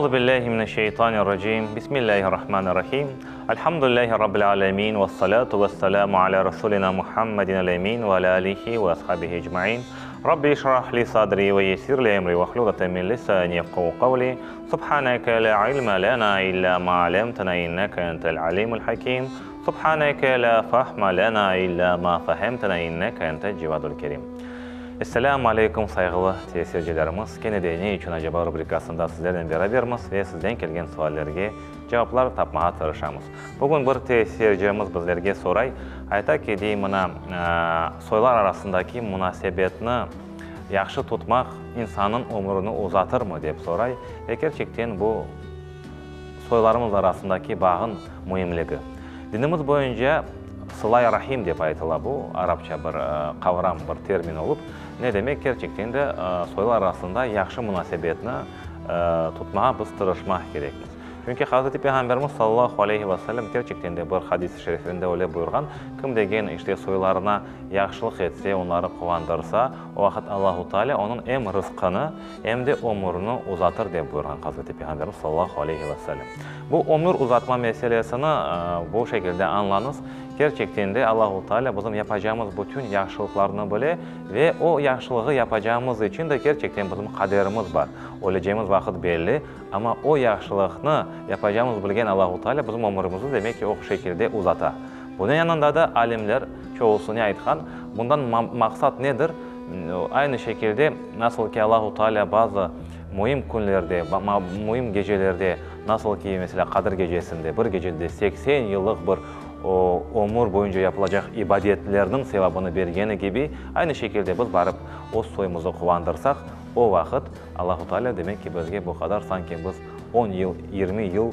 Euzu billahi mineşşeytanirracim. Bismillahirrahmanirrahim. Elhamdülillahi rabbil alamin ve salatu vesselamu ala rasulina Muhammedin el-emin ve ala alihi ve ashabihi ecmaîn. Rabbi işrah li sadri ve yessir li emri ve hludeten min lisani yefkahu kavli. Subhaneke la ilme lana illa ma 'allamtana inneke entel alimul hakim. Subhaneke la fahme lana illa ma fahemtana inneke entel cevadul kerim. Esselamu Aleyküm saygılı tesircilerimiz. Kene de ne için acaba rubrikasında sizlerden beraberimiz ve sizden kelgen suallerge cevaplar tapmağa çalışamız. Bugün bir tesircimiz bizlerge soray. Ayta ki deyimina soylar arasındaki münasebetini yaxşı tutmak insanın ömrünü uzatır mı deyip soray. Ve gerçekten bu soylarımız arasındaki bağın mühimligi. Dinimiz boyunca Sıla-i Rahim deyip aytıla bu. Arapça bir kavram, bir termin olup. Ne demek? Gerçekten de soylar arasında yaxşı münasebetini tutmağa biz tırışmak gerekmiz. Çünkü Hazreti Peygamberimiz sallallahu aleyhi ve sellem gerçekten de bir hadis-i şerifinde öyle buyurgan. Kim degen işte soylarına yaxşılık etse, onları kuvandırsa, o vakit Allahu Teala onun hem rızkını hem de ömrünü uzatır diye buyurgan Hazreti Peygamberimiz sallallahu aleyhi ve sellem. Bu ömür uzatma meselesini bu şekilde anlanız. Gerçekten de Allahu Teala bizim yapacağımız bütün yaxşılıklarını bile ve o yaxşılığı yapacağımız için de gerçekten bizim kaderimiz var. Öleceğimiz vakit belli ama o yaxşılığını yapacağımız bilgen Allahu Teala bizim ömrümüzü demek ki o şekilde uzata. Bunun yanında da alimler çoğusunu aytkan. Bundan maksat nedir? Aynı şekilde nasıl ki Allahu Teala bazı mühim günlerde, mühim gecelerde, nasıl ki mesela Kadir gecesinde bir gecede 80 yıllık bir o ömür boyunca yapılacak ibadetlerinin sevabını vergeni gibi aynı şekilde biz barıp o soyumuzu kuvandırsak o vakit Allahu Teala demek ki bizge bu kadar sanki biz 10 yıl, 20 yıl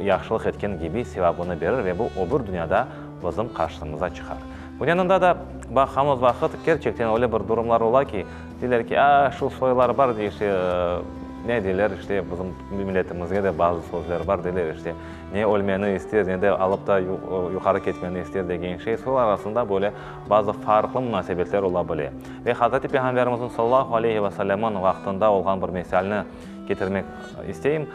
yaxşılık etken gibi sevabını verir ve bu öbür dünyada bizim karşımıza çıkar. Bunun yanında da bakamız vakit gerçekten öyle bir durumlar ola ki diler ki şu soylar var diye işte ne diler işte bizim milletimizde de bazı sözler var diler işte ne ölmeni ister ne de alıp da yukarı ketmeni ister degen şey soy arasında böyle bazı farklı münasebetler olabilir. Ve Hazreti Peygamberimizin sallallahu aleyhi ve sellem'in vaktinde olan bir misalini getirmek isteyeyim.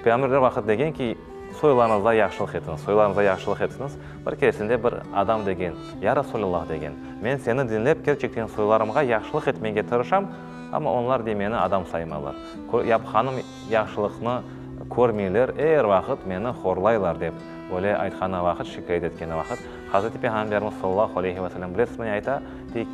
Peygamberler vakit degen ki soylarınızda yaxşılık etiniz, soylarınızda yaxşılık etiniz. Bir keresinde bir adam degen, ya Resulullah degen, men seni dinlep gerçekten soylarımga yaxşılık etmeye tırışam, ama onlar demeni adam saymalar. Yapkanım yaxşılıkını görmeyler, eğer vakit meni horlaylar dep öyle aytkana vakit, şikayet etkene vakit. Hazreti Peygamberimiz sallallahu aleyhi ve sellem resmen ayta,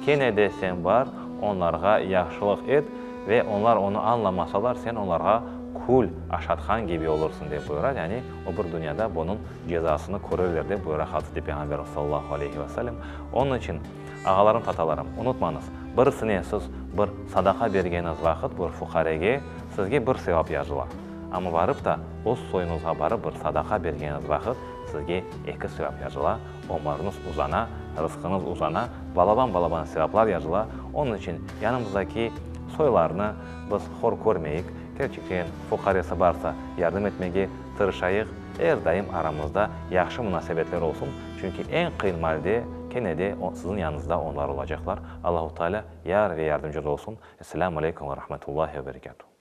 kene de sen var, onlarga yaxşılık et ve onlar onu anlamasalar sen onlarga kul aşatkan gibi olursun diye buyurar. Yani o bir dünyada bunun cezasını görürler diye buyurar Hazreti Peygamberimiz sallallahu aleyhi ve sellem. Onun için ağalarım, tatalarım unutmanız. Birisine siz bir sadaka bergeniz vakit bir fukarege sizge bir sevap yazılar. Ama barıp da o soyunuzga barıp bir sadaka bergeniz vakit sizge 2 sevap yazılar. Ömrünüz uzana, rızkınız uzana, balaban sevaplar yazılar. Onun için yanımızdaki soylarını biz hor görmeyik. Gerçekten fukaresi varsa yardım etmeye tırışayıq. Her daim aramızda yaxşı münasebetler olsun. Çünkü en kıyın malde kene de sizin yanınızda onlar olacaklar. Allahu Teala yar ve yardımcı olsun. Esselamu Aleyküm ve Rahmetullahi ve Berekatuhu.